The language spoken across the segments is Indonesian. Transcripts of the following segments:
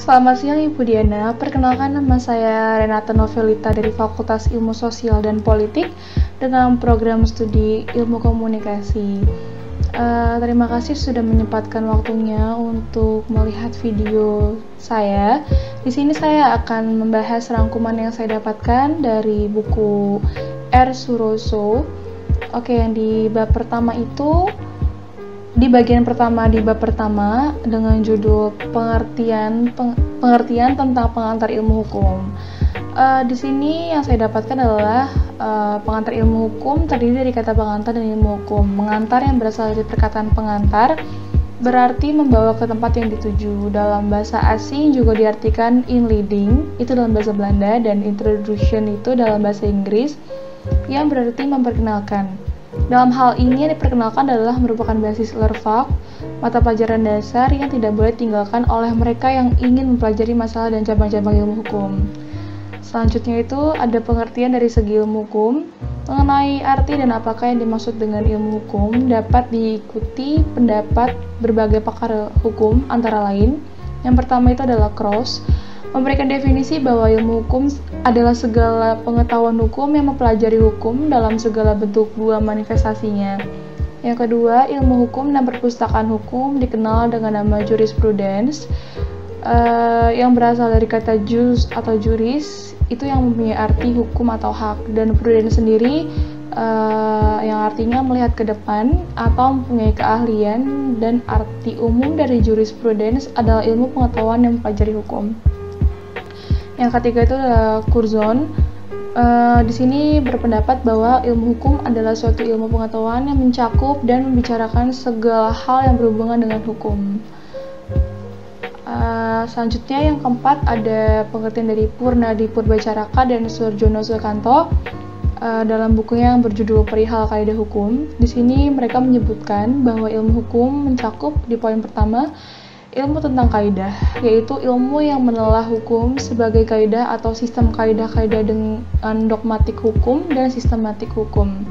Selamat siang Ibu Diana, perkenalkan nama saya Renata Novelita dari Fakultas Ilmu Sosial dan Politik dengan program studi Ilmu Komunikasi. Terima kasih sudah menyempatkan waktunya untuk melihat video saya. Di sini saya akan membahas rangkuman yang saya dapatkan dari buku R. Suroso. Oke, yang di bab pertama itu di bagian pertama di bab pertama dengan judul pengertian tentang pengantar ilmu hukum. Di sini yang saya dapatkan adalah pengantar ilmu hukum terdiri dari kata pengantar dan ilmu hukum. Mengantar yang berasal dari perkataan pengantar berarti membawa ke tempat yang dituju. Dalam bahasa asing juga diartikan in leading, itu dalam bahasa Belanda, dan introduction itu dalam bahasa Inggris yang berarti memperkenalkan. Dalam hal ini yang diperkenalkan adalah merupakan basis Leervak, mata pelajaran dasar yang tidak boleh ditinggalkan oleh mereka yang ingin mempelajari masalah dan cabang-cabang ilmu hukum. Selanjutnya itu ada pengertian dari segi ilmu hukum. Mengenai arti dan apakah yang dimaksud dengan ilmu hukum dapat diikuti pendapat berbagai pakar hukum antara lain. Yang pertama itu adalah Krauss, memberikan definisi bahwa ilmu hukum adalah segala pengetahuan hukum yang mempelajari hukum dalam segala bentuk buah manifestasinya. Yang kedua, ilmu hukum dan perpustakaan hukum dikenal dengan nama jurisprudence, yang berasal dari kata jus atau juris, itu yang mempunyai arti hukum atau hak, dan prudence sendiri yang artinya melihat ke depan atau mempunyai keahlian, dan arti umum dari jurisprudence adalah ilmu pengetahuan yang mempelajari hukum. Yang ketiga itu adalah Curzon. Di sini berpendapat bahwa ilmu hukum adalah suatu ilmu pengetahuan yang mencakup dan membicarakan segala hal yang berhubungan dengan hukum. Selanjutnya yang keempat ada pengertian dari Purnadi Purbacaraka dan Surjono Sukanto dalam bukunya yang berjudul Perihal Kaidah Hukum. Di sini mereka menyebutkan bahwa ilmu hukum mencakup di poin pertama ilmu tentang kaidah, yaitu ilmu yang menelah hukum sebagai kaidah atau sistem kaidah-kaidah dengan dogmatik hukum dan sistematik hukum.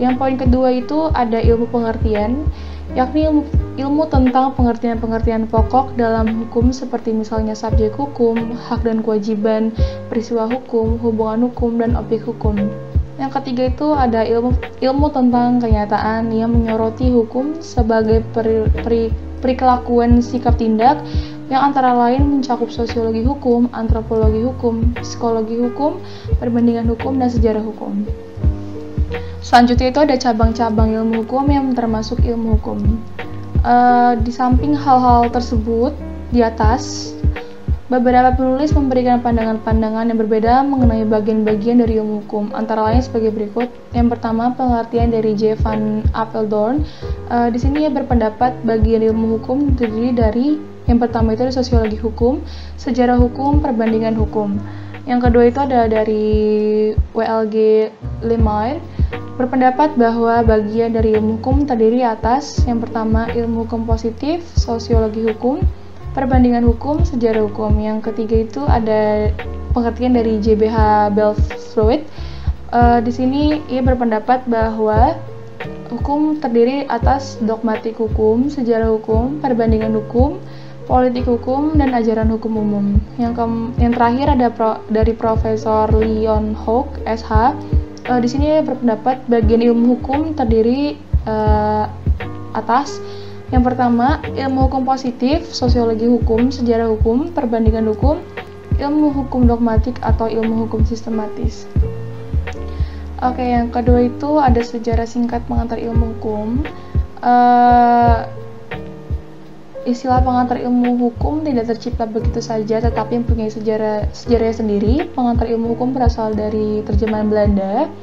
Yang poin kedua itu ada ilmu pengertian, yakni ilmu tentang pengertian-pengertian pokok dalam hukum seperti misalnya subjek hukum, hak dan kewajiban, peristiwa hukum, hubungan hukum, dan objek hukum. Yang ketiga itu ada ilmu tentang kenyataan yang menyoroti hukum sebagai perikelakuan sikap tindak yang antara lain mencakup sosiologi hukum, antropologi hukum, psikologi hukum, perbandingan hukum, dan sejarah hukum. Selanjutnya itu ada cabang-cabang ilmu hukum yang termasuk ilmu hukum. Di samping hal-hal tersebut di atas, beberapa penulis memberikan pandangan-pandangan yang berbeda mengenai bagian-bagian dari ilmu hukum, antara lain sebagai berikut. Yang pertama, pengertian dari J. van Apeldoorn. Di sini ia berpendapat bagian ilmu hukum terdiri dari yang pertama itu ada sosiologi hukum, sejarah hukum, perbandingan hukum. Yang kedua itu ada dari W.L.G. Lemire, berpendapat bahwa bagian dari ilmu hukum terdiri atas yang pertama ilmu hukum positif, sosiologi hukum, perbandingan hukum, sejarah hukum. Yang ketiga itu ada pengertian dari J.B.H. Belfruit. Di sini ia berpendapat bahwa hukum terdiri atas dogmatik hukum, sejarah hukum, perbandingan hukum, politik hukum, dan ajaran hukum umum. Yang terakhir ada dari Profesor Leon Hoek, SH. Di sini ia berpendapat bagian ilmu hukum terdiri atas yang pertama, ilmu hukum positif, sosiologi hukum, sejarah hukum, perbandingan hukum, ilmu hukum dogmatik atau ilmu hukum sistematis. Oke, yang kedua itu ada sejarah singkat pengantar ilmu hukum. Istilah pengantar ilmu hukum tidak tercipta begitu saja, tetapi mempunyai sejarahnya sendiri. Pengantar ilmu hukum berasal dari terjemahan Belanda.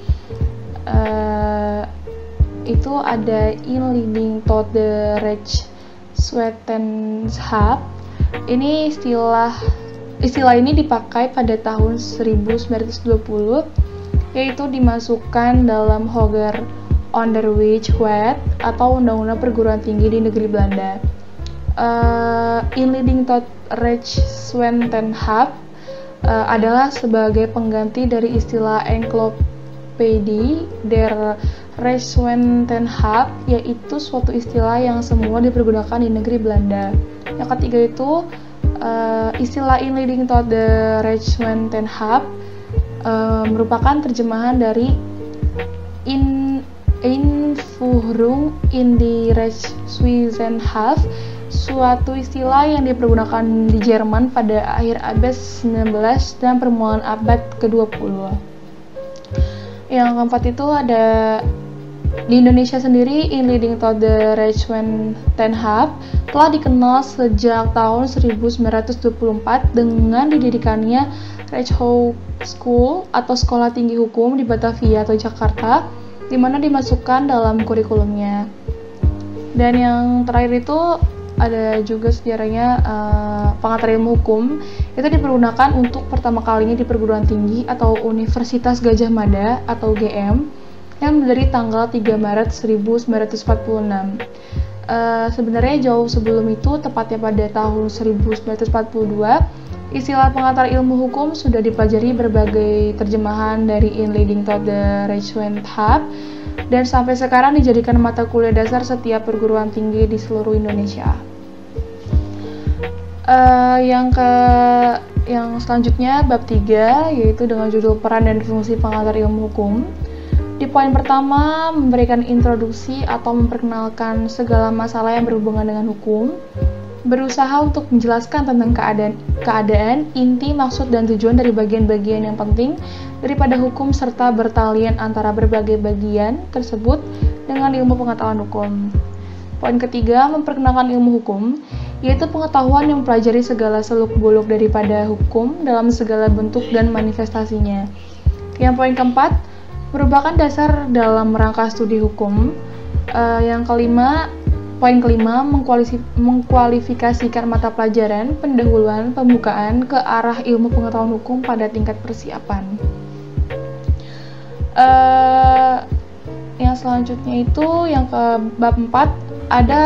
Itu ada inleiding tot de rechtswetenschap. Ini istilah ini dipakai pada tahun 1920, yaitu dimasukkan dalam Hoger Onderwijswet atau Undang-Undang Perguruan Tinggi di negeri Belanda. Inleiding tot rechtswetenschap adalah sebagai pengganti dari istilah encyclopedie der Rechtswetenschap, yaitu suatu istilah yang semua dipergunakan di negeri Belanda. Yang ketiga itu Istilah In leading toward the Rechtswendtenschap merupakan terjemahan dari Einführung in die Rechtswissenschaft, suatu istilah yang dipergunakan di Jerman pada akhir abad 19 dan permulaan abad ke-20. Yang keempat itu ada di Indonesia sendiri, In leading toward the Rechtswendtenschap telah dikenal sejak tahun 1924 dengan didirikannya Rechtshochschule atau Sekolah Tinggi Hukum di Batavia atau Jakarta, di mana dimasukkan dalam kurikulumnya. Dan yang terakhir itu ada juga sejarahnya pengantar ilmu hukum itu dipergunakan untuk pertama kalinya di perguruan tinggi atau Universitas Gadjah Mada atau UGM yang dari tanggal 3 Maret 1946. Sebenarnya jauh sebelum itu, tepatnya pada tahun 1942, istilah pengantar ilmu hukum sudah dipelajari berbagai terjemahan dari In leading toward the Rechtswendtenschap dan sampai sekarang dijadikan mata kuliah dasar setiap perguruan tinggi di seluruh Indonesia. Yang selanjutnya bab 3, yaitu dengan judul Peran dan Fungsi Pengantar Ilmu Hukum. Di poin pertama, memberikan introduksi atau memperkenalkan segala masalah yang berhubungan dengan hukum, berusaha untuk menjelaskan tentang keadaan, inti, maksud, dan tujuan dari bagian-bagian yang penting daripada hukum serta bertalian antara berbagai bagian tersebut dengan ilmu pengetahuan hukum. Poin ketiga, memperkenalkan ilmu hukum, yaitu pengetahuan yang mempelajari segala seluk-beluk daripada hukum dalam segala bentuk dan manifestasinya. Yang poin keempat, merupakan dasar dalam rangka studi hukum. Poin kelima, mengkualifikasikan mata pelajaran, pendahuluan, pembukaan ke arah ilmu pengetahuan hukum pada tingkat persiapan. Yang selanjutnya itu yang ke bab 4, ada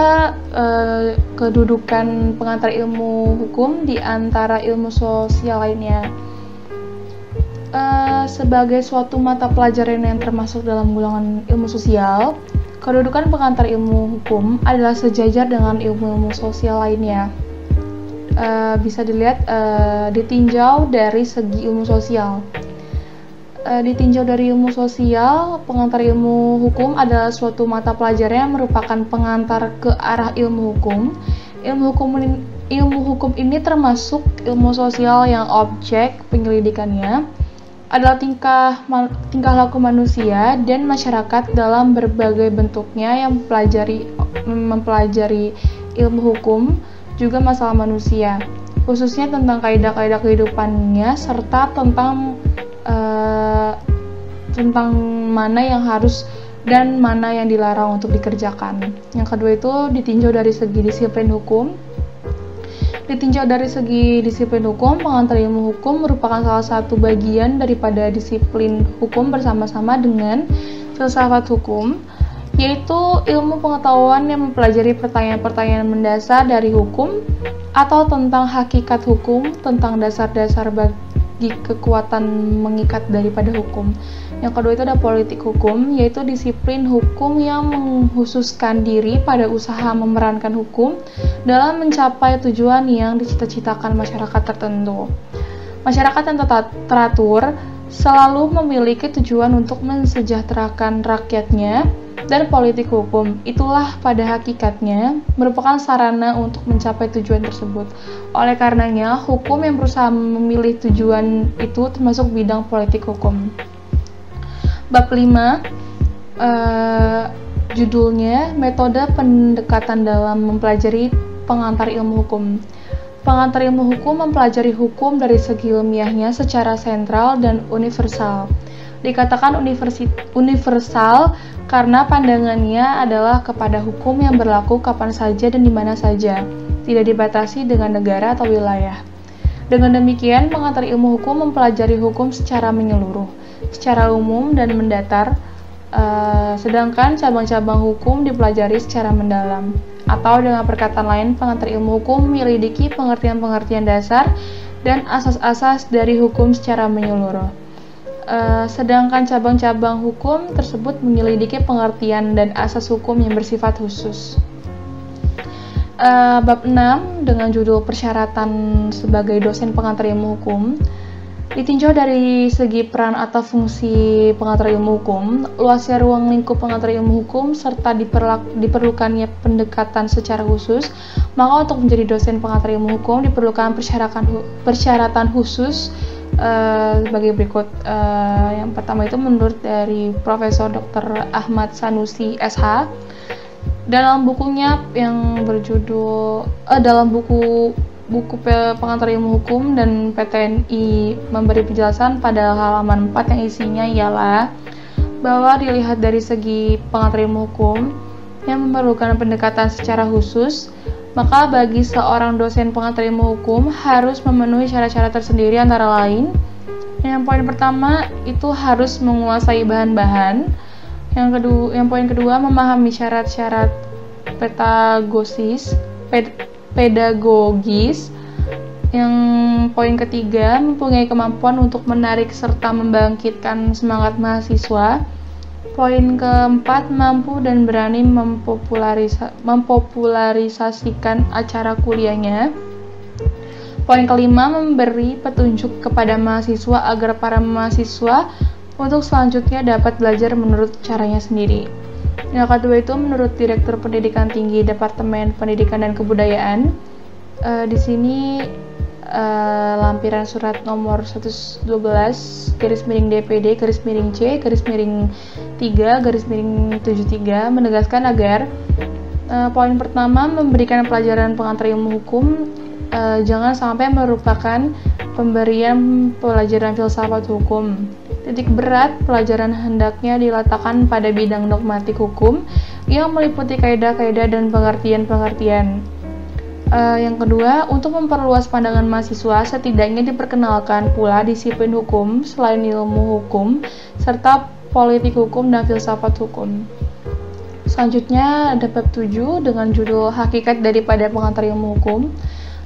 kedudukan pengantar ilmu hukum di antara ilmu sosial lainnya. Sebagai suatu mata pelajaran yang termasuk dalam golongan ilmu sosial, kedudukan pengantar ilmu hukum adalah sejajar dengan ilmu-ilmu sosial lainnya. Bisa dilihat ditinjau dari segi ilmu sosial. Ditinjau dari ilmu sosial, pengantar ilmu hukum adalah suatu mata pelajaran yang merupakan pengantar ke arah ilmu hukum. Ilmu hukum ini termasuk ilmu sosial yang objek penyelidikannya adalah tingkah laku manusia dan masyarakat dalam berbagai bentuknya yang mempelajari ilmu hukum, juga masalah manusia, khususnya tentang kaidah-kaidah kehidupannya serta tentang mana yang harus dan mana yang dilarang untuk dikerjakan. Yang kedua itu ditinjau dari segi disiplin hukum. Ditinjau dari segi disiplin hukum, pengantar ilmu hukum merupakan salah satu bagian daripada disiplin hukum bersama-sama dengan filsafat hukum, yaitu ilmu pengetahuan yang mempelajari pertanyaan-pertanyaan mendasar dari hukum atau tentang hakikat hukum, tentang dasar-dasar bagi kekuatan mengikat daripada hukum. Yang kedua itu ada politik hukum, yaitu disiplin hukum yang menghususkan diri pada usaha memerankan hukum dalam mencapai tujuan yang dicita-citakan masyarakat tertentu. Masyarakat yang teratur selalu memiliki tujuan untuk mensejahterakan rakyatnya, dan politik hukum itulah pada hakikatnya merupakan sarana untuk mencapai tujuan tersebut. Oleh karenanya, hukum yang berusaha memilih tujuan itu termasuk bidang politik hukum. Bab 5, judulnya Metode Pendekatan dalam Mempelajari Pengantar Ilmu Hukum. Pengantar ilmu hukum mempelajari hukum dari segi ilmiahnya secara sentral dan universal. Dikatakan universal karena pandangannya adalah kepada hukum yang berlaku kapan saja dan di mana saja, tidak dibatasi dengan negara atau wilayah. Dengan demikian, pengantar ilmu hukum mempelajari hukum secara menyeluruh, secara umum dan mendatar, sedangkan cabang-cabang hukum dipelajari secara mendalam. Atau dengan perkataan lain, pengantar ilmu hukum menyelidiki pengertian-pengertian dasar dan asas-asas dari hukum secara menyeluruh. Sedangkan cabang-cabang hukum tersebut menyelidiki pengertian dan asas hukum yang bersifat khusus. Bab 6 dengan judul persyaratan sebagai dosen pengantar ilmu hukum. Ditinjau dari segi peran atau fungsi pengantar ilmu hukum, luasnya ruang lingkup pengantar ilmu hukum, serta diperlukannya pendekatan secara khusus, maka untuk menjadi dosen pengantar ilmu hukum diperlukan persyaratan khusus sebagai berikut. Yang pertama itu menurut dari Profesor Dr. Ahmad Sanusi SH, dalam bukunya yang berjudul dalam buku pengantar ilmu hukum dan PTNI memberi penjelasan pada halaman 4 yang isinya ialah bahwa dilihat dari segi pengantar ilmu hukum yang memerlukan pendekatan secara khusus, maka bagi seorang dosen pengantar ilmu hukum harus memenuhi syarat-syarat tersendiri, antara lain yang poin pertama itu harus menguasai bahan-bahan, yang poin kedua memahami syarat-syarat pedagogis. Yang poin ketiga mempunyai kemampuan untuk menarik serta membangkitkan semangat mahasiswa. Poin keempat mampu dan berani mempopularisasikan acara kuliahnya. Poin kelima memberi petunjuk kepada mahasiswa agar para mahasiswa untuk selanjutnya dapat belajar menurut caranya sendiri. Yang kedua itu menurut Direktur Pendidikan Tinggi Departemen Pendidikan dan Kebudayaan. Di sini lampiran surat nomor 112 DPD-C-3-73 menegaskan agar poin pertama memberikan pelajaran pengantar ilmu hukum jangan sampai merupakan pemberian pelajaran filsafat hukum. Titik berat pelajaran hendaknya diletakkan pada bidang dogmatik hukum yang meliputi kaidah-kaidah dan pengertian-pengertian. Yang kedua, untuk memperluas pandangan mahasiswa, setidaknya diperkenalkan pula disiplin hukum selain ilmu hukum, serta politik hukum dan filsafat hukum. Selanjutnya ada bab 7 dengan judul hakikat daripada pengantar ilmu hukum.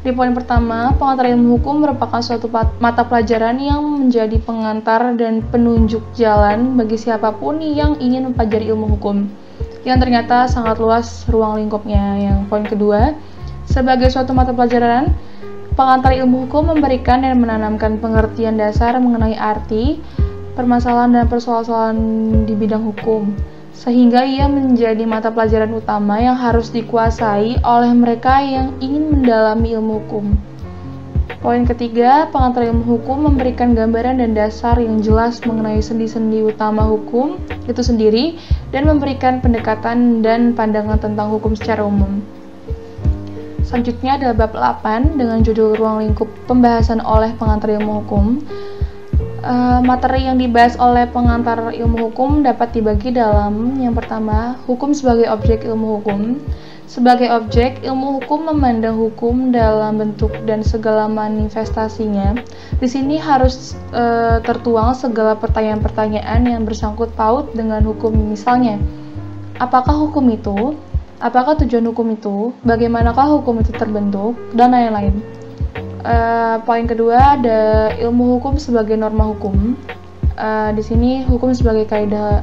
Di poin pertama, pengantar ilmu hukum merupakan suatu mata pelajaran yang menjadi pengantar dan penunjuk jalan bagi siapapun yang ingin mempelajari ilmu hukum, yang ternyata sangat luas ruang lingkupnya. Yang poin kedua, sebagai suatu mata pelajaran, pengantar ilmu hukum memberikan dan menanamkan pengertian dasar mengenai arti, permasalahan dan persoalan di bidang hukum, sehingga ia menjadi mata pelajaran utama yang harus dikuasai oleh mereka yang ingin mendalami ilmu hukum. Poin ketiga, pengantar ilmu hukum memberikan gambaran dan dasar yang jelas mengenai sendi-sendi utama hukum itu sendiri dan memberikan pendekatan dan pandangan tentang hukum secara umum. Selanjutnya adalah bab 8 dengan judul ruang lingkup pembahasan oleh pengantar ilmu hukum. Materi yang dibahas oleh pengantar ilmu hukum dapat dibagi dalam yang pertama, hukum sebagai objek ilmu hukum. Sebagai objek, ilmu hukum memandang hukum dalam bentuk dan segala manifestasinya. Di sini harus tertuang segala pertanyaan-pertanyaan yang bersangkut paut dengan hukum, misalnya, apakah hukum itu? Apakah tujuan hukum itu? Bagaimanakah hukum itu terbentuk? Dan lain-lain. Poin kedua ada ilmu hukum sebagai norma hukum. Di sini hukum sebagai kaidah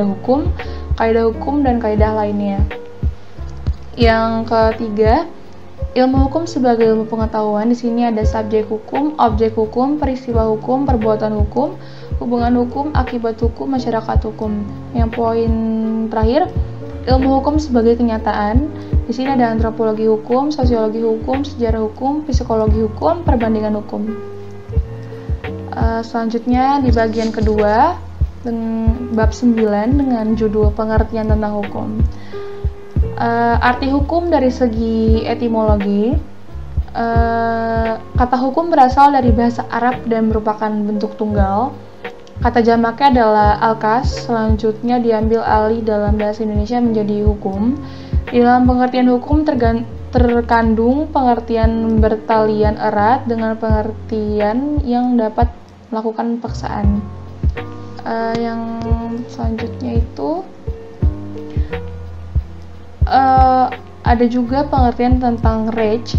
hukum, kaidah hukum dan kaidah lainnya. Yang ketiga, ilmu hukum sebagai ilmu pengetahuan. Di sini ada subjek hukum, objek hukum, peristiwa hukum, perbuatan hukum, hubungan hukum, akibat hukum, masyarakat hukum. Yang poin terakhir, ilmu hukum sebagai kenyataan. Di sini ada antropologi hukum, sosiologi hukum, sejarah hukum, psikologi hukum, perbandingan hukum. Selanjutnya di bagian kedua, bab 9 dengan judul pengertian tentang hukum. Arti hukum dari segi etimologi. Kata hukum berasal dari bahasa Arab dan merupakan bentuk tunggal. Kata jamaknya adalah alkas, selanjutnya diambil alih dalam bahasa Indonesia menjadi hukum. Di dalam pengertian hukum terkandung pengertian bertalian erat dengan pengertian yang dapat melakukan paksaan. Yang selanjutnya itu ada juga pengertian tentang recht.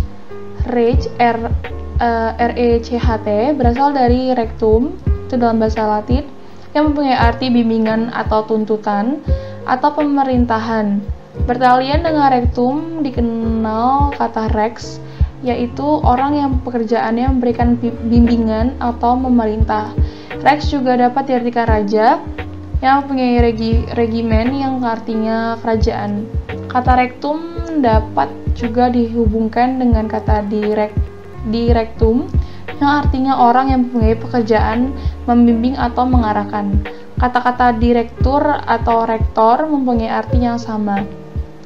R-E-C-H-T berasal dari rectum, itu dalam bahasa Latin, yang mempunyai arti bimbingan atau tuntutan atau pemerintahan. Bertalian dengan rectum dikenal kata rex, yaitu orang yang pekerjaannya memberikan bimbingan atau memerintah. Rex juga dapat diartikan raja yang mempunyai regimen yang artinya kerajaan. Kata rectum dapat juga dihubungkan dengan kata directum yang artinya orang yang mempunyai pekerjaan membimbing atau mengarahkan. Kata-kata direktur atau rektor mempunyai arti yang sama.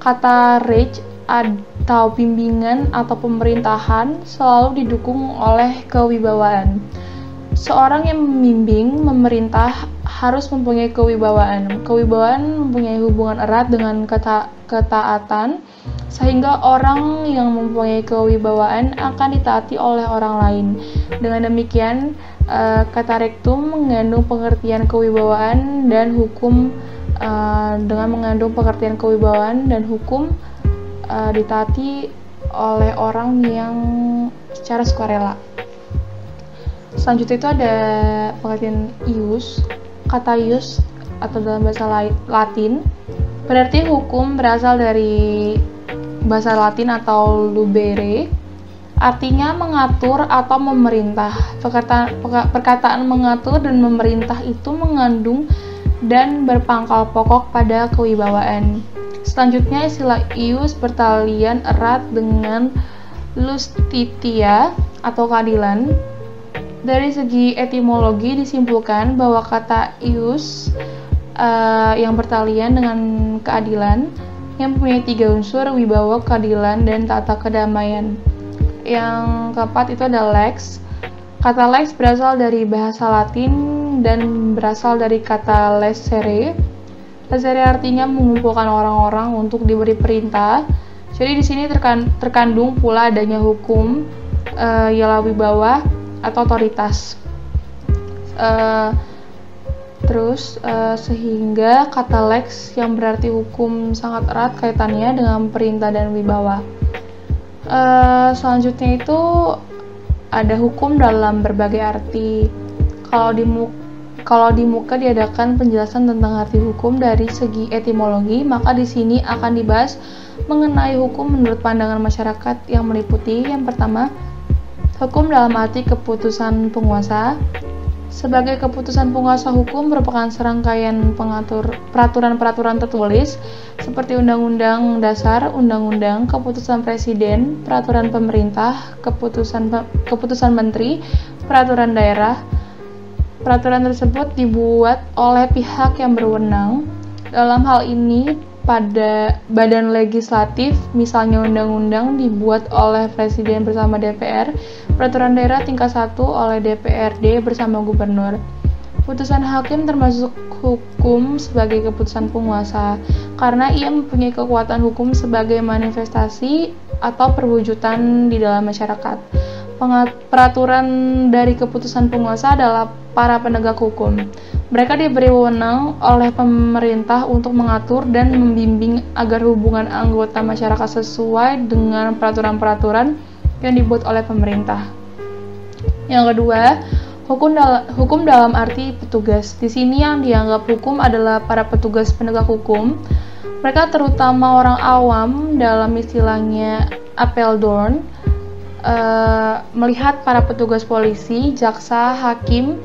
Kata rege atau bimbingan atau pemerintahan selalu didukung oleh kewibawaan. Seorang yang membimbing, memerintah harus mempunyai kewibawaan. Kewibawaan mempunyai hubungan erat dengan ketaatan, sehingga orang yang mempunyai kewibawaan akan ditaati oleh orang lain. Dengan demikian, kata rectum mengandung pengertian kewibawaan dan hukum. Dengan mengandung pengertian kewibawaan dan hukum, ditaati oleh orang yang secara sukarela. Selanjutnya itu ada pengertian ius. Kata ius atau dalam bahasa Latin berarti hukum, berasal dari bahasa Latin atau lubere, artinya mengatur atau memerintah. Perkataan mengatur dan memerintah itu mengandung dan berpangkal pokok pada kewibawaan. Selanjutnya istilah ius bertalian erat dengan justitia atau keadilan. Dari segi etimologi disimpulkan bahwa kata ius yang bertalian dengan keadilan yang mempunyai 3 unsur: wibawa, keadilan, dan tata kedamaian. Yang keempat itu ada lex. Kata lex berasal dari bahasa Latin dan berasal dari kata lecere. Lecere artinya mengumpulkan orang-orang untuk diberi perintah. Jadi di sini terkandung pula adanya hukum, ialah wibawa atau otoritas. Sehingga kata lex yang berarti hukum sangat erat kaitannya dengan perintah dan wibawa. Selanjutnya itu ada hukum dalam berbagai arti. Kalau di muka diadakan penjelasan tentang arti hukum dari segi etimologi, maka di sini akan dibahas mengenai hukum menurut pandangan masyarakat yang meliputi: yang pertama, hukum dalam arti keputusan penguasa. Sebagai keputusan penguasa, hukum merupakan serangkaian peraturan-peraturan tertulis seperti undang-undang dasar, undang-undang, keputusan presiden, peraturan pemerintah, keputusan menteri, peraturan daerah. Peraturan tersebut dibuat oleh pihak yang berwenang. Dalam hal ini, pada badan legislatif, misalnya undang-undang, dibuat oleh presiden bersama DPR, peraturan daerah tingkat 1 oleh DPRD bersama gubernur. Putusan hakim termasuk hukum sebagai keputusan penguasa, karena ia mempunyai kekuatan hukum sebagai manifestasi atau perwujudan di dalam masyarakat. Peraturan dari keputusan penguasa adalah para penegak hukum. Mereka diberi wewenang oleh pemerintah untuk mengatur dan membimbing agar hubungan anggota masyarakat sesuai dengan peraturan-peraturan yang dibuat oleh pemerintah. Yang kedua, hukum dalam arti petugas. Di sini yang dianggap hukum adalah para petugas penegak hukum. Mereka terutama orang awam, dalam istilahnya Apeldoorn, melihat para petugas polisi, jaksa, hakim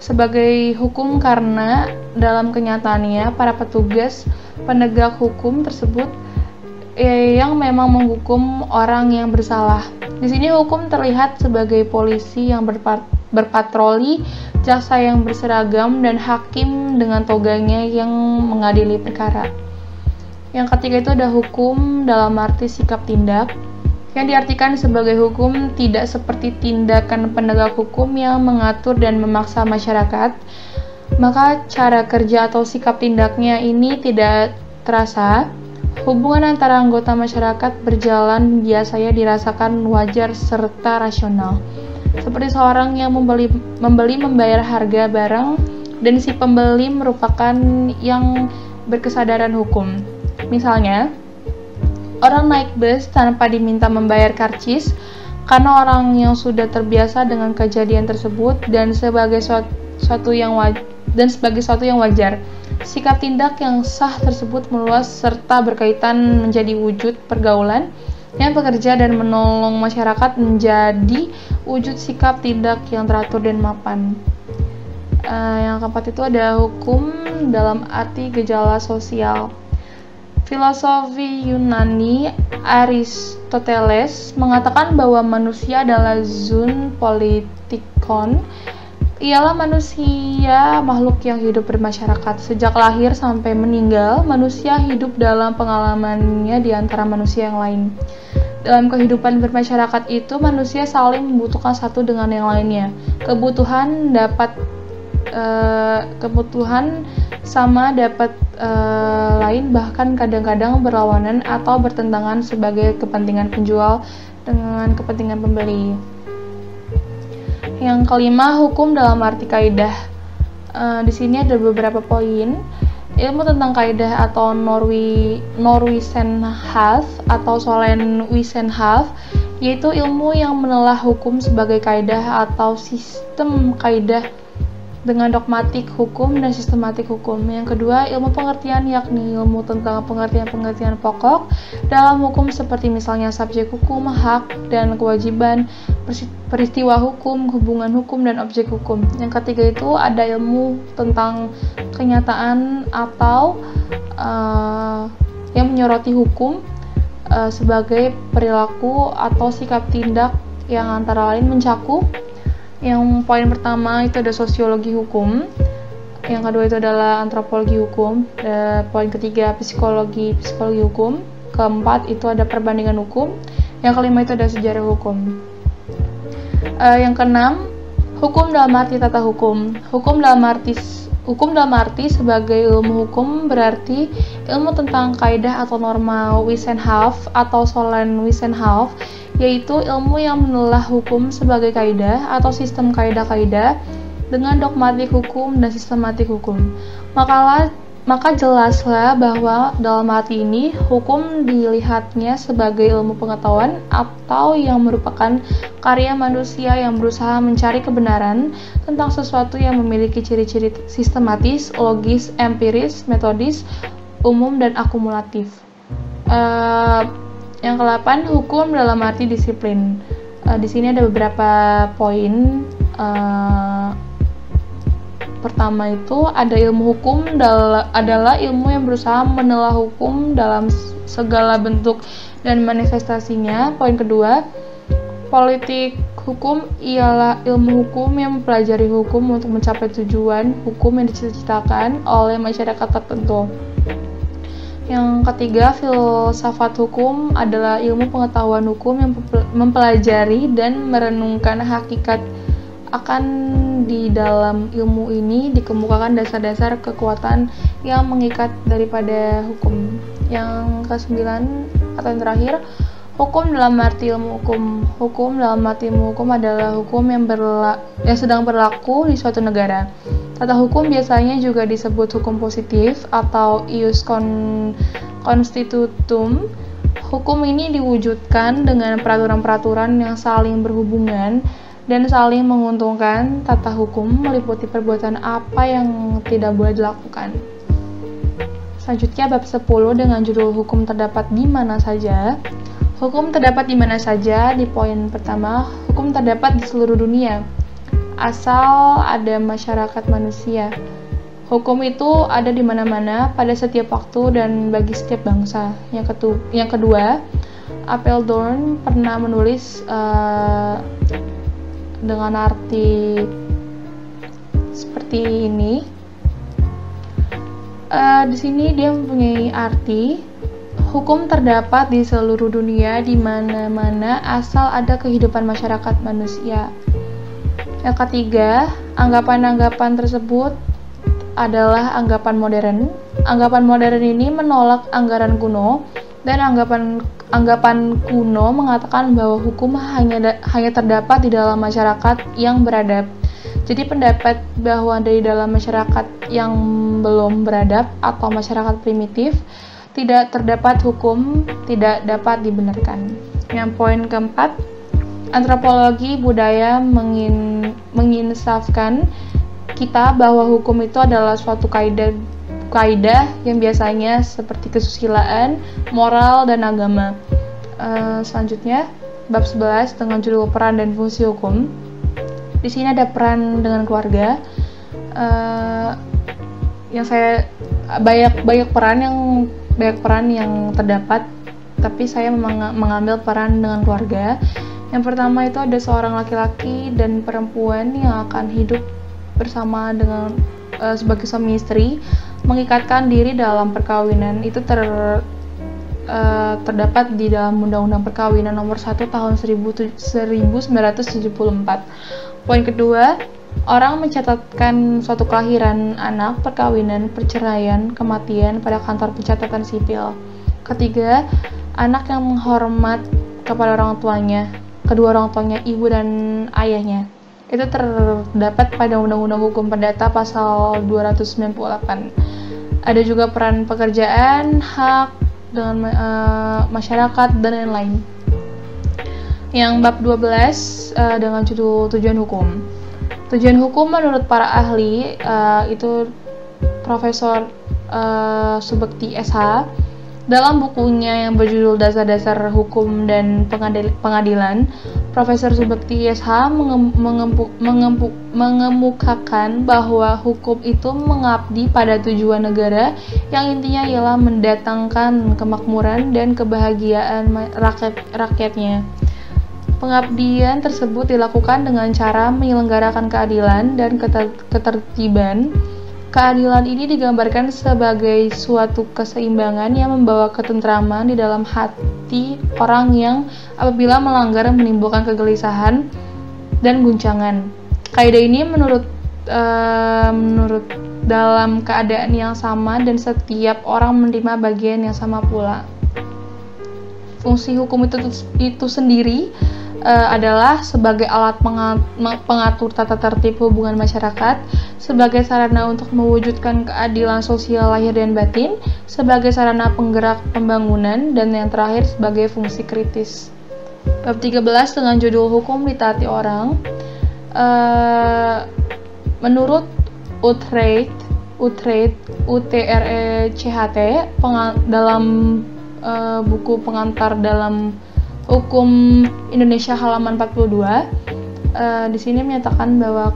sebagai hukum karena dalam kenyataannya para petugas penegak hukum tersebut yang memang menghukum orang yang bersalah. Di sini hukum terlihat sebagai polisi yang berpatroli, jaksa yang berseragam, dan hakim dengan toganya yang mengadili perkara. Yang ketiga itu ada hukum dalam arti sikap tindak, yang diartikan sebagai hukum tidak seperti tindakan penegak hukum yang mengatur dan memaksa masyarakat, maka cara kerja atau sikap tindaknya ini tidak terasa. Hubungan antara anggota masyarakat berjalan biasanya dirasakan wajar serta rasional, seperti seorang yang membayar harga barang dan si pembeli merupakan yang berkesadaran hukum. Misalnya, orang naik bus tanpa diminta membayar karcis karena orang yang sudah terbiasa dengan kejadian tersebut dan sebagai suatu yang wajar. Sikap tindak yang sah tersebut meluas serta berkaitan menjadi wujud pergaulan yang bekerja dan menolong masyarakat menjadi wujud sikap tindak yang teratur dan mapan. Yang keempat itu ada hukum dalam arti gejala sosial. Filosofi Yunani Aristoteles mengatakan bahwa manusia adalah zoon politikon, ialah manusia makhluk yang hidup bermasyarakat. Sejak lahir sampai meninggal, manusia hidup dalam pengalamannya di antara manusia yang lain. Dalam kehidupan bermasyarakat itu, manusia saling membutuhkan satu dengan yang lainnya. Kebutuhan sama dapat lain, bahkan kadang-kadang berlawanan atau bertentangan sebagai kepentingan penjual dengan kepentingan pembeli. Yang kelima, hukum dalam arti kaidah. Di sini ada beberapa poin. Ilmu tentang kaidah atau Norwesenhaft atau Solenwisenhaft, yaitu ilmu yang menelah hukum sebagai kaidah atau sistem kaidah dengan dogmatik hukum dan sistematik hukum. Yang kedua, ilmu pengertian, yakni ilmu tentang pengertian-pengertian pokok dalam hukum seperti misalnya subjek hukum, hak dan kewajiban, peristiwa hukum, hubungan hukum, dan objek hukum. Yang ketiga itu ada ilmu tentang kenyataan atau yang menyoroti hukum sebagai perilaku atau sikap tindak yang antara lain mencakup. Yang poin pertama itu ada sosiologi hukum, yang kedua itu adalah antropologi hukum, poin ketiga psikologi hukum, keempat itu ada perbandingan hukum, yang kelima itu ada sejarah hukum. Yang keenam, hukum dalam arti tata hukum. Hukum dalam arti sebagai ilmu hukum berarti ilmu tentang kaidah atau norma Wissenhaft atau Solenwisenhaft, yaitu ilmu yang menelah hukum sebagai kaidah atau sistem kaidah-kaidah dengan dogmatik hukum dan sistematik hukum. Maka jelaslah bahwa dalam arti ini hukum dilihatnya sebagai ilmu pengetahuan atau yang merupakan karya manusia yang berusaha mencari kebenaran tentang sesuatu yang memiliki ciri-ciri sistematis, logis, empiris, metodis, umum, dan akumulatif. Yang ke-8, hukum dalam arti disiplin. Di sini ada beberapa poin. Pertama itu ada ilmu hukum adalah ilmu yang berusaha menelah hukum dalam segala bentuk dan manifestasinya. Poin kedua, politik hukum ialah ilmu hukum yang mempelajari hukum untuk mencapai tujuan hukum yang dicita-citakan oleh masyarakat tertentu. Yang ketiga, filsafat hukum adalah ilmu pengetahuan hukum yang mempelajari dan merenungkan hakikat. Akan di dalam ilmu ini dikemukakan dasar-dasar kekuatan yang mengikat daripada hukum. Yang ke-9 atau yang terakhir, hukum dalam arti ilmu hukum. Hukum dalam arti ilmu hukum adalah hukum yang sedang berlaku di suatu negara. Tata hukum biasanya juga disebut hukum positif atau ius constitutum. Hukum ini diwujudkan dengan peraturan-peraturan yang saling berhubungan dan saling menguntungkan. Tata hukum meliputi perbuatan apa yang tidak boleh dilakukan. Selanjutnya bab 10 dengan judul hukum terdapat di mana saja. Hukum terdapat di mana saja. Di poin pertama, hukum terdapat di seluruh dunia asal ada masyarakat manusia. Hukum itu ada di mana-mana pada setiap waktu dan bagi setiap bangsa. Yang kedua, Apeldoorn pernah menulis dengan arti seperti ini. Di sini dia mempunyai arti hukum terdapat di seluruh dunia di mana-mana asal ada kehidupan masyarakat manusia. Yang ketiga, anggapan-anggapan tersebut adalah anggapan modern. Anggapan modern ini menolak anggaran kuno, dan anggapan kuno mengatakan bahwa hukum hanya terdapat di dalam masyarakat yang beradab. Jadi pendapat bahwa dari dalam masyarakat yang belum beradab atau masyarakat primitif tidak terdapat hukum tidak dapat dibenarkan. Yang poin keempat, antropologi budaya menginsafkan kita bahwa hukum itu adalah suatu kaidah kaidah yang biasanya seperti kesusilaan, moral, dan agama. Selanjutnya, bab 11 dengan judul peran dan fungsi hukum. Di sini ada peran dengan keluarga. Yang saya banyak peran yang terdapat, tapi saya mengambil peran dengan keluarga. Yang pertama itu ada seorang laki-laki dan perempuan yang akan hidup bersama dengan sebagai suami istri, mengikatkan diri dalam perkawinan. Itu terdapat di dalam Undang-Undang Perkawinan Nomor 1 Tahun 1974. Poin kedua, orang mencatatkan suatu kelahiran anak, perkawinan, perceraian, kematian pada kantor pencatatan sipil. Ketiga, anak yang menghormat kepada kedua orang tuanya, ibu dan ayahnya. Itu terdapat pada Undang-Undang Hukum Perdata pasal 298. Ada juga peran pekerjaan, hak dengan masyarakat, dan lain-lain. Yang bab 12 dengan judul tujuan hukum. Tujuan hukum menurut para ahli itu Profesor Subekti SH dalam bukunya yang berjudul Dasar-Dasar Hukum dan Pengadilan. Profesor Subekti SH mengemukakan bahwa hukum itu mengabdi pada tujuan negara yang intinya ialah mendatangkan kemakmuran dan kebahagiaan rakyatnya. Pengabdian tersebut dilakukan dengan cara menyelenggarakan keadilan dan ketertiban. Keadilan ini digambarkan sebagai suatu keseimbangan yang membawa ketentraman di dalam hati orang yang apabila melanggar menimbulkan kegelisahan dan guncangan. Kaidah ini menurut dalam keadaan yang sama dan setiap orang menerima bagian yang sama pula. Fungsi hukum itu sendiri adalah sebagai alat pengatur tata tertib hubungan masyarakat, sebagai sarana untuk mewujudkan keadilan sosial lahir dan batin, sebagai sarana penggerak pembangunan, dan yang terakhir sebagai fungsi kritis. Bab 13 dengan judul hukum ditaati orang. Menurut Utrecht dalam buku pengantar dalam Hukum Indonesia halaman 42, di sini menyatakan bahwa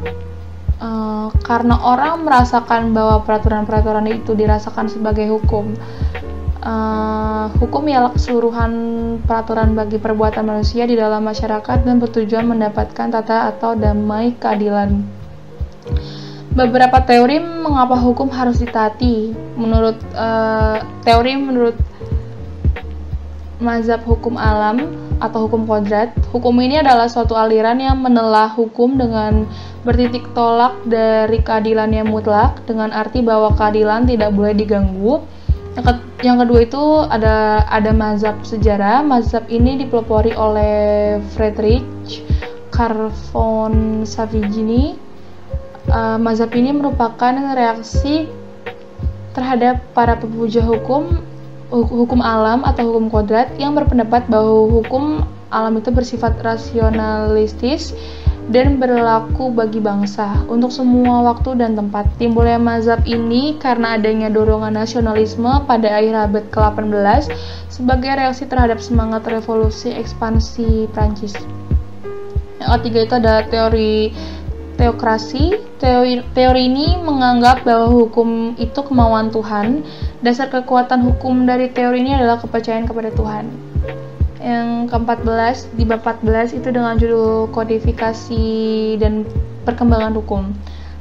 karena orang merasakan bahwa peraturan-peraturan itu dirasakan sebagai hukum, hukum ialah keseluruhan peraturan bagi perbuatan manusia di dalam masyarakat dan bertujuan mendapatkan tata atau damai keadilan. Beberapa teori mengapa hukum harus ditaati. Menurut mazhab hukum alam atau hukum kodrat, hukum ini adalah suatu aliran yang menelah hukum dengan bertitik tolak dari keadilan yang mutlak, dengan arti bahwa keadilan tidak boleh diganggu. Yang kedua itu ada mazhab sejarah. Mazhab ini dipelopori oleh Friedrich Carl von Savigny. Mazhab ini merupakan reaksi terhadap para pemuja hukum alam atau hukum kodrat yang berpendapat bahwa hukum alam itu bersifat rasionalistis dan berlaku bagi bangsa untuk semua waktu dan tempat. Timbulnya mazhab ini karena adanya dorongan nasionalisme pada akhir abad ke-18 sebagai reaksi terhadap semangat revolusi ekspansi Prancis. Yang ketiga itu ada teori teokrasi. Teori ini menganggap bahwa hukum itu kemauan Tuhan. Dasar kekuatan hukum dari teori ini adalah kepercayaan kepada Tuhan. Yang ke-14, di bab 14 itu dengan judul kodifikasi dan perkembangan hukum.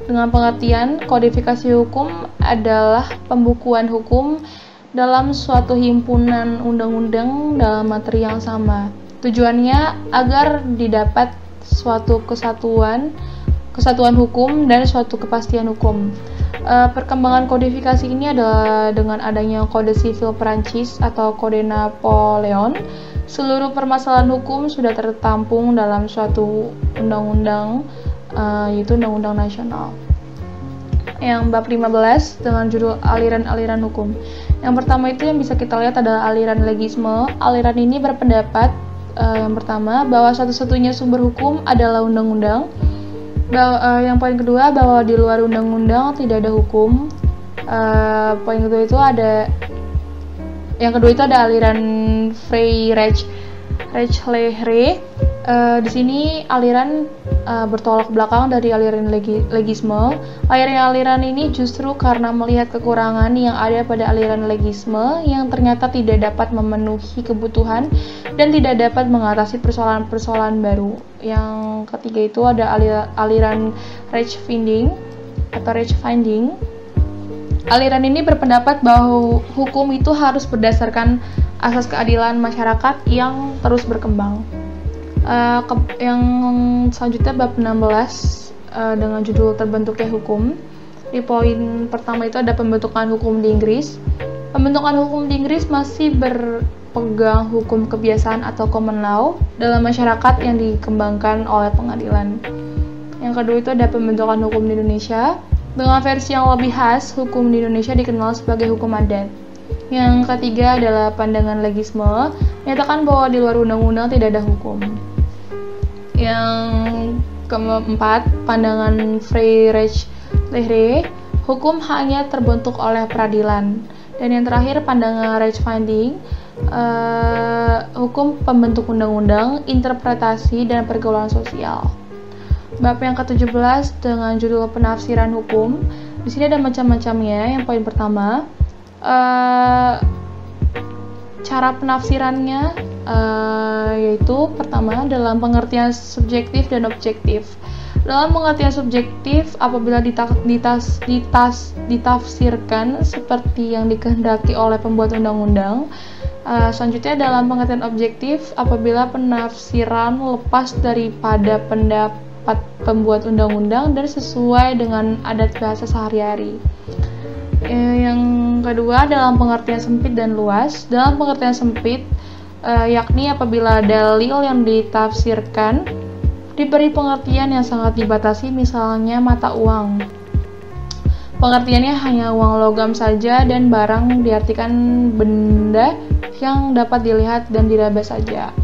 Dengan pengertian, kodifikasi hukum adalah pembukuan hukum dalam suatu himpunan undang-undang dalam materi yang sama. Tujuannya agar didapat suatu kesatuan hukum dan suatu kepastian hukum. Perkembangan kodifikasi ini adalah dengan adanya Kode Sivil Perancis atau Kode Napoleon. Seluruh permasalahan hukum sudah tertampung dalam suatu undang-undang, yaitu Undang-Undang Nasional. Yang bab 15 dengan judul aliran-aliran hukum. Yang pertama itu yang bisa kita lihat adalah aliran legisme. Aliran ini berpendapat yang pertama bahwa satu-satunya sumber hukum adalah undang-undang. Yang poin kedua bahwa di luar undang-undang tidak ada hukum. Poin kedua itu ada aliran Freie-Rechtslehre. Di sini aliran bertolak belakang dari aliran legisme. Aliran ini justru karena melihat kekurangan yang ada pada aliran legisme yang ternyata tidak dapat memenuhi kebutuhan dan tidak dapat mengatasi persoalan-persoalan baru. Yang ketiga itu ada aliran Rechtfinding atau Rechtfinding. Aliran ini berpendapat bahwa hukum itu harus berdasarkan asas keadilan masyarakat yang terus berkembang. Yang selanjutnya bab 16 dengan judul terbentuknya hukum. Di poin pertama itu ada pembentukan hukum di Inggris. Pembentukan hukum di Inggris masih berpegang hukum kebiasaan atau common law dalam masyarakat yang dikembangkan oleh pengadilan. Yang kedua itu ada pembentukan hukum di Indonesia. Dengan versi yang lebih khas, hukum di Indonesia dikenal sebagai hukum adat. Yang ketiga adalah pandangan legisme, menyatakan bahwa di luar undang-undang tidak ada hukum. Yang keempat, pandangan Freie-Rechtslehre, hukum hanya terbentuk oleh peradilan. Dan yang terakhir, pandangan Rechtfinding, hukum pembentuk undang-undang, interpretasi, dan pergaulan sosial. Bab yang ke-17 dengan judul penafsiran hukum. Di sini ada macam-macamnya. Yang poin pertama, cara penafsirannya yaitu pertama dalam pengertian subjektif dan objektif. Dalam pengertian subjektif, apabila ditafsirkan seperti yang dikehendaki oleh pembuat undang-undang. Selanjutnya dalam pengertian objektif, apabila penafsiran lepas daripada pendapat pembuat undang-undang dan sesuai dengan adat bahasa sehari-hari. Yang kedua dalam pengertian sempit dan luas. Dalam pengertian sempit, yakni apabila dalil yang ditafsirkan diberi pengertian yang sangat dibatasi, misalnya mata uang. Pengertiannya hanya uang logam saja dan barang diartikan benda yang dapat dilihat dan diraba saja.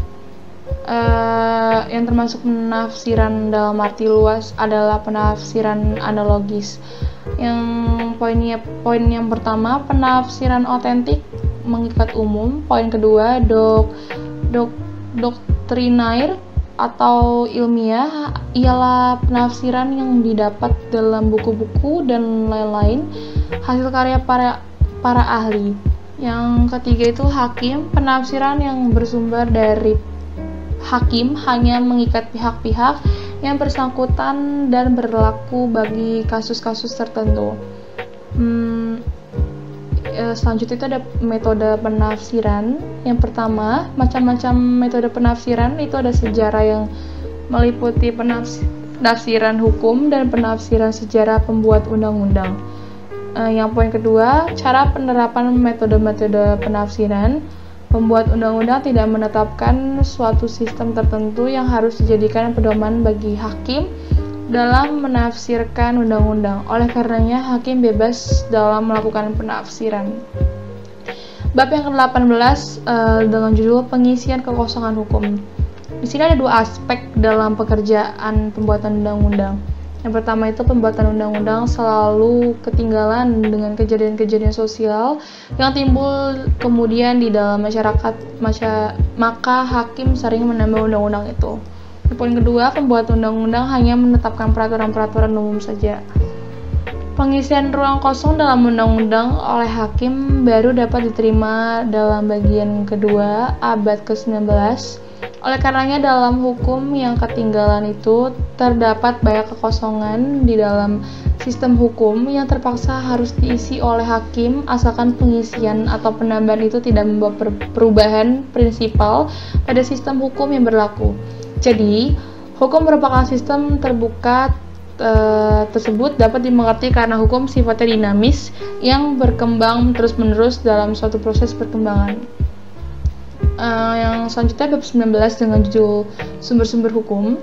Yang termasuk penafsiran dalam arti luas adalah penafsiran analogis. Yang poin yang pertama, penafsiran otentik mengikat umum. Poin kedua, doktrinair atau ilmiah ialah penafsiran yang didapat dalam buku-buku dan lain-lain hasil karya para ahli. Yang ketiga itu hakim, penafsiran yang bersumber dari hakim hanya mengikat pihak-pihak yang bersangkutan dan berlaku bagi kasus-kasus tertentu. Selanjutnya itu ada metode penafsiran. Yang pertama, macam-macam metode penafsiran itu ada sejarah yang meliputi penafsiran hukum dan penafsiran sejarah pembuat undang-undang. Yang poin kedua, cara penerapan metode-metode penafsiran. Pembuat undang-undang tidak menetapkan suatu sistem tertentu yang harus dijadikan pedoman bagi hakim dalam menafsirkan undang-undang. Oleh karenanya, hakim bebas dalam melakukan penafsiran. Bab yang ke-18 dengan judul pengisian kekosongan hukum. Di sini ada dua aspek dalam pekerjaan pembuatan undang-undang. Yang pertama itu pembuatan undang-undang selalu ketinggalan dengan kejadian-kejadian sosial yang timbul kemudian di dalam masyarakat, maka hakim sering menambah undang-undang itu. Poin kedua, pembuat undang-undang hanya menetapkan peraturan-peraturan umum saja. Pengisian ruang kosong dalam undang-undang oleh hakim baru dapat diterima dalam bagian kedua abad ke-19. Oleh karenanya dalam hukum yang ketinggalan itu terdapat banyak kekosongan di dalam sistem hukum yang terpaksa harus diisi oleh hakim asalkan pengisian atau penambahan itu tidak membawa perubahan prinsipal pada sistem hukum yang berlaku. Jadi, hukum merupakan sistem terbuka tersebut dapat dimengerti karena hukum sifatnya dinamis yang berkembang terus-menerus dalam suatu proses perkembangan. Yang selanjutnya bab 19 dengan judul sumber-sumber hukum.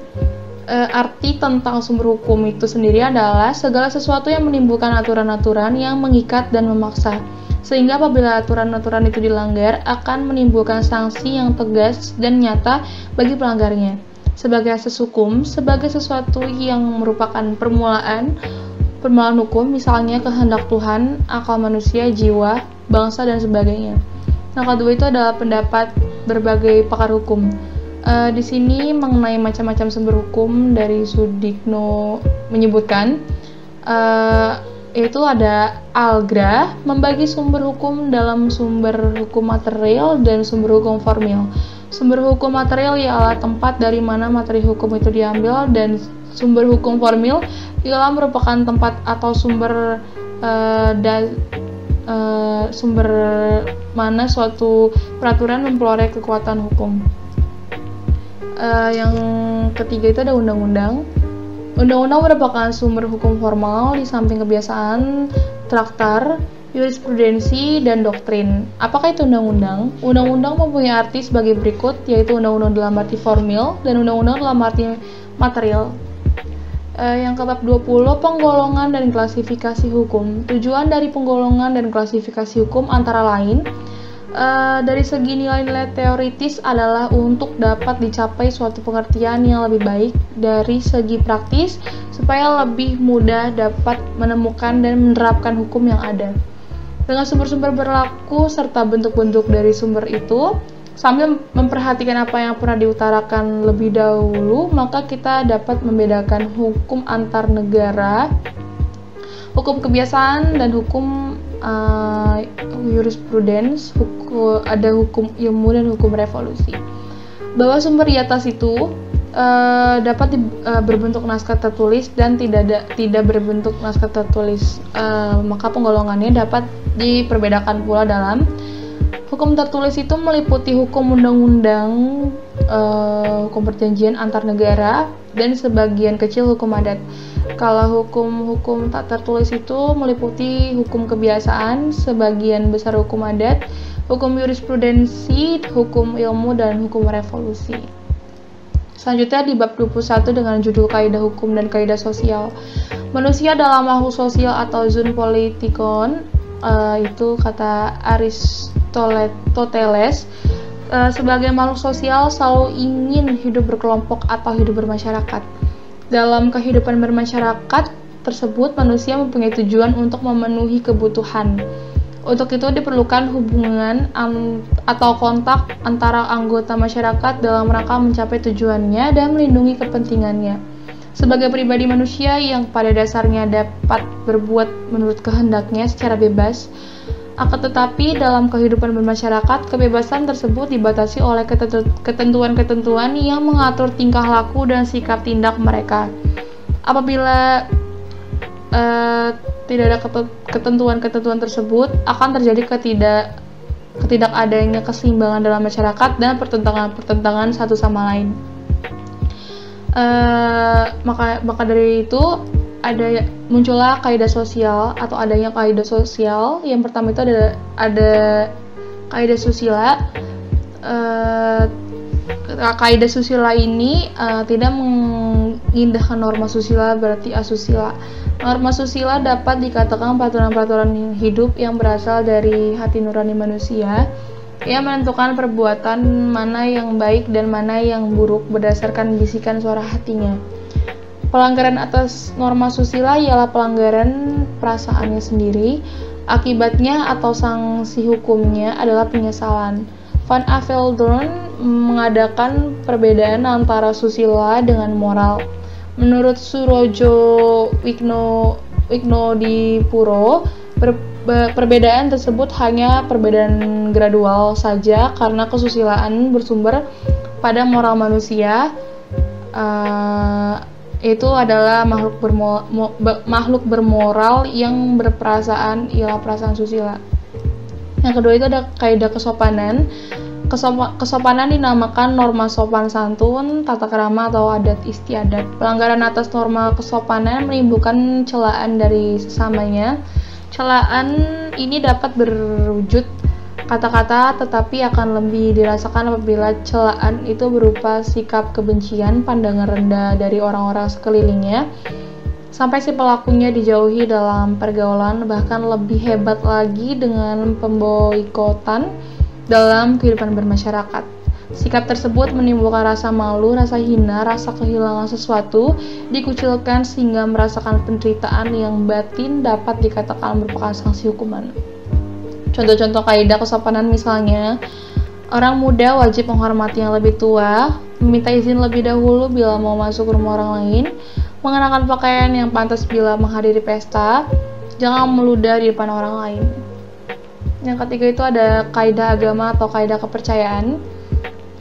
Arti tentang sumber hukum itu sendiri adalah segala sesuatu yang menimbulkan aturan-aturan yang mengikat dan memaksa, sehingga apabila aturan-aturan itu dilanggar akan menimbulkan sanksi yang tegas dan nyata bagi pelanggarnya. Sebagai asas hukum, sebagai sesuatu yang merupakan permulaan permohonan hukum, misalnya kehendak Tuhan, akal manusia, jiwa, bangsa, dan sebagainya. Yang kedua itu adalah pendapat berbagai pakar hukum. Di sini mengenai macam-macam sumber hukum dari Sudikno menyebutkan yaitu ada Algra membagi sumber hukum dalam sumber hukum material dan sumber hukum formil. Sumber hukum material ialah tempat dari mana materi hukum itu diambil, dan sumber hukum formil ialah merupakan tempat atau sumber sumber mana suatu peraturan memperoleh kekuatan hukum. Yang ketiga itu ada undang-undang. Undang-undang merupakan sumber hukum formal di samping kebiasaan, traktat, jurisprudensi, dan doktrin. Apakah itu undang-undang? Undang-undang mempunyai arti sebagai berikut, yaitu undang-undang dalam arti formil dan undang-undang dalam arti material. Yang ke-20, penggolongan dan klasifikasi hukum. Tujuan dari penggolongan dan klasifikasi hukum antara lain dari segi nilai-nilai teoritis adalah untuk dapat dicapai suatu pengertian yang lebih baik dari segi praktis supaya lebih mudah dapat menemukan dan menerapkan hukum yang ada. Dengan sumber-sumber berlaku serta bentuk-bentuk dari sumber itu, sambil memperhatikan apa yang pernah diutarakan lebih dahulu, maka kita dapat membedakan hukum antar negara, hukum kebiasaan, dan hukum jurisprudens, ada hukum ilmu dan hukum revolusi. Bahwa sumber di atas itu dapat berbentuk naskah tertulis dan tidak berbentuk naskah tertulis, maka penggolongannya dapat diperbedakan pula dalam hukum tertulis itu meliputi hukum undang-undang, hukum perjanjian antar negara, dan sebagian kecil hukum adat. Kalau hukum tak tertulis itu meliputi hukum kebiasaan, sebagian besar hukum adat, hukum jurisprudensi, hukum ilmu, dan hukum revolusi. Selanjutnya di bab 21 dengan judul kaidah hukum dan kaidah sosial. Manusia adalah makhluk sosial atau zoon politikon, itu kata Aristoteles. Sebagai makhluk sosial selalu ingin hidup berkelompok atau hidup bermasyarakat. Dalam kehidupan bermasyarakat tersebut, manusia mempunyai tujuan untuk memenuhi kebutuhan. Untuk itu diperlukan hubungan atau kontak antara anggota masyarakat dalam rangka mencapai tujuannya dan melindungi kepentingannya. Sebagai pribadi manusia yang pada dasarnya dapat berbuat menurut kehendaknya secara bebas, akan tetapi dalam kehidupan bermasyarakat, kebebasan tersebut dibatasi oleh ketentuan-ketentuan yang mengatur tingkah laku dan sikap tindak mereka. Apabila tidak ada ketentuan-ketentuan tersebut, akan terjadi ketidakadanya keseimbangan dalam masyarakat dan pertentangan satu sama lain. Maka dari itu muncullah kaidah sosial atau adanya kaidah sosial. Yang pertama itu ada kaidah susila. Kaidah susila ini tidak mengindahkan norma susila, berarti asusila. Norma susila dapat dikatakan peraturan-peraturan hidup yang berasal dari hati nurani manusia yang menentukan perbuatan mana yang baik dan mana yang buruk berdasarkan bisikan suara hatinya. Pelanggaran atas norma susila ialah pelanggaran perasaannya sendiri. Akibatnya atau sanksi hukumnya adalah penyesalan. Van Aveldorn mengadakan perbedaan antara susila dengan moral. Menurut Surojo Wignodipuro, perbedaan tersebut hanya perbedaan gradual saja karena kesusilaan bersumber pada moral manusia. Itu adalah makhluk bermoral yang berperasaan, ialah perasaan susila. Yang kedua itu ada kaidah kesopanan. Kesopanan dinamakan norma sopan santun, tata krama atau adat istiadat. Pelanggaran atas norma kesopanan menimbulkan celaan dari sesamanya. Celaan ini dapat berwujud kata-kata, tetapi akan lebih dirasakan apabila celaan itu berupa sikap kebencian, pandangan rendah dari orang-orang sekelilingnya, sampai si pelakunya dijauhi dalam pergaulan, bahkan lebih hebat lagi dengan pemboikotan dalam kehidupan bermasyarakat. Sikap tersebut menimbulkan rasa malu, rasa hina, rasa kehilangan sesuatu, dikucilkan sehingga merasakan penderitaan yang batin dapat dikatakan merupakan sanksi hukuman. Contoh-contoh kaidah kesopanan misalnya, orang muda wajib menghormati yang lebih tua, meminta izin lebih dahulu bila mau masuk ke rumah orang lain, mengenakan pakaian yang pantas bila menghadiri pesta, jangan meludah di depan orang lain. Yang ketiga itu ada kaidah agama atau kaidah kepercayaan.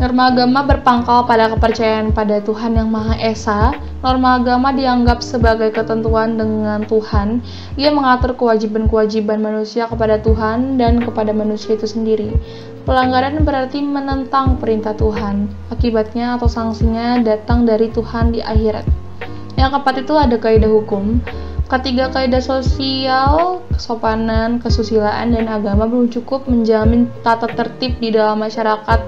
Norma agama berpangkal pada kepercayaan pada Tuhan Yang Maha Esa. Norma agama dianggap sebagai ketentuan dengan Tuhan. Ia mengatur kewajiban-kewajiban manusia kepada Tuhan dan kepada manusia itu sendiri. Pelanggaran berarti menentang perintah Tuhan. Akibatnya atau sanksinya datang dari Tuhan di akhirat. Yang keempat itu ada kaidah hukum. Ketiga kaidah sosial, kesopanan, kesusilaan, dan agama belum cukup menjamin tata tertib di dalam masyarakat,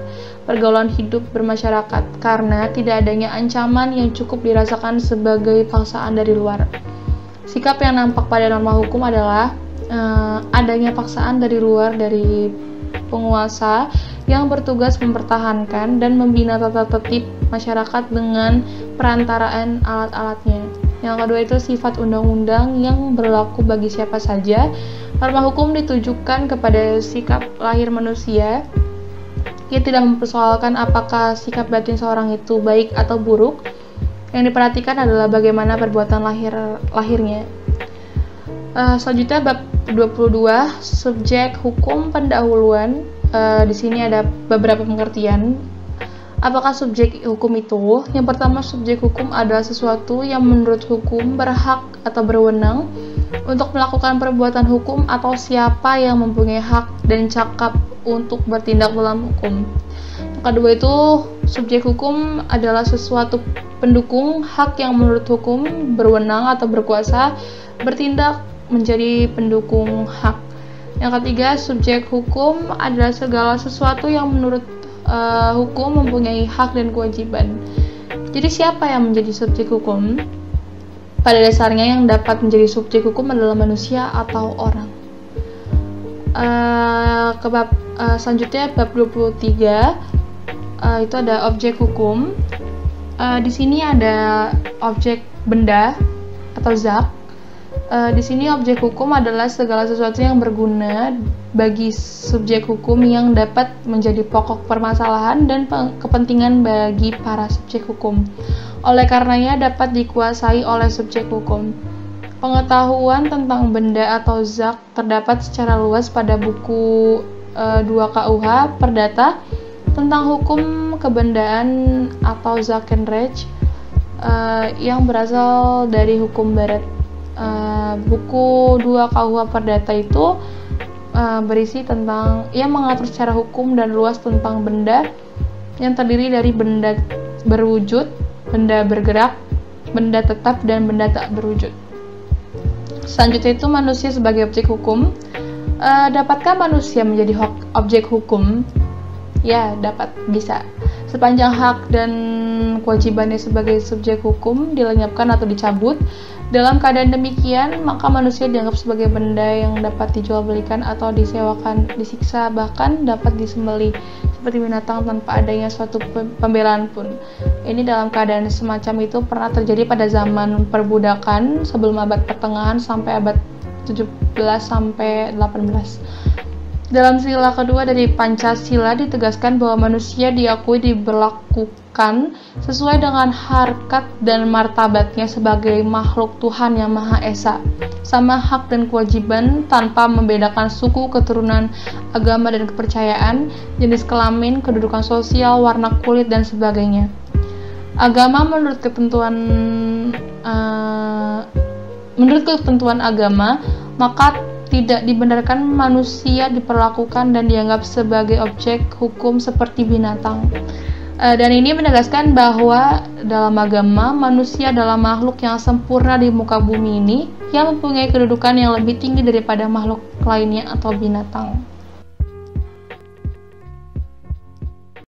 pergaulan hidup bermasyarakat, karena tidak adanya ancaman yang cukup dirasakan sebagai paksaan dari luar. Sikap yang nampak pada norma hukum adalah adanya paksaan dari luar dari penguasa yang bertugas mempertahankan dan membina tata tertib masyarakat dengan perantaraan alat-alatnya. Yang kedua itu sifat undang-undang yang berlaku bagi siapa saja. Norma hukum ditujukan kepada sikap lahir manusia. Ia tidak mempersoalkan apakah sikap batin seorang itu baik atau buruk. Yang diperhatikan adalah bagaimana perbuatan lahirnya. Selanjutnya bab 22, subjek hukum pendahuluan. Di sini ada beberapa pengertian. Apakah subjek hukum itu? Yang pertama, subjek hukum adalah sesuatu yang menurut hukum berhak atau berwenang untuk melakukan perbuatan hukum atau siapa yang mempunyai hak dan cakap untuk bertindak dalam hukum. Yang kedua itu, subjek hukum adalah sesuatu pendukung hak yang menurut hukum berwenang atau berkuasa bertindak menjadi pendukung hak. Yang ketiga, subjek hukum adalah segala sesuatu yang menurut hukum mempunyai hak dan kewajiban. Jadi siapa yang menjadi subjek hukum? Pada dasarnya yang dapat menjadi subjek hukum adalah manusia atau orang. Selanjutnya bab 23 itu ada objek hukum. Di sini ada objek benda atau zat. Di sini objek hukum adalah segala sesuatu yang berguna bagi subjek hukum yang dapat menjadi pokok permasalahan dan kepentingan bagi para subjek hukum. Oleh karenanya dapat dikuasai oleh subjek hukum. Pengetahuan tentang benda atau zat terdapat secara luas pada buku 2 KUH Perdata tentang hukum kebendaan atau Zakenrecht yang berasal dari hukum barat. Buku 2 KUH Perdata itu berisi tentang ia mengatur secara hukum dan luas tentang benda yang terdiri dari benda berwujud, benda bergerak, benda tetap, dan benda tak berwujud. Selanjutnya itu manusia sebagai objek hukum. Dapatkah manusia menjadi objek hukum? Ya, dapat, bisa. Sepanjang hak dan kewajibannya sebagai subjek hukum dilenyapkan atau dicabut. Dalam keadaan demikian, maka manusia dianggap sebagai benda yang dapat dijual belikan atau disewakan, disiksa, bahkan dapat disembelih seperti binatang tanpa adanya suatu pembelaan pun. Ini dalam keadaan semacam itu pernah terjadi pada zaman perbudakan sebelum abad pertengahan sampai abad 17 sampai 18. Dalam sila kedua dari Pancasila ditegaskan bahwa manusia diakui diberlakukan sesuai dengan harkat dan martabatnya sebagai makhluk Tuhan Yang Maha Esa, sama hak dan kewajiban tanpa membedakan suku, keturunan, agama dan kepercayaan, jenis kelamin, kedudukan sosial, warna kulit dan sebagainya. Agama menurut ketentuan agama, maka tidak dibenarkan manusia diperlakukan dan dianggap sebagai objek hukum seperti binatang. Dan ini menegaskan bahwa dalam agama, manusia adalah makhluk yang sempurna di muka bumi ini, yang mempunyai kedudukan yang lebih tinggi daripada makhluk lainnya atau binatang.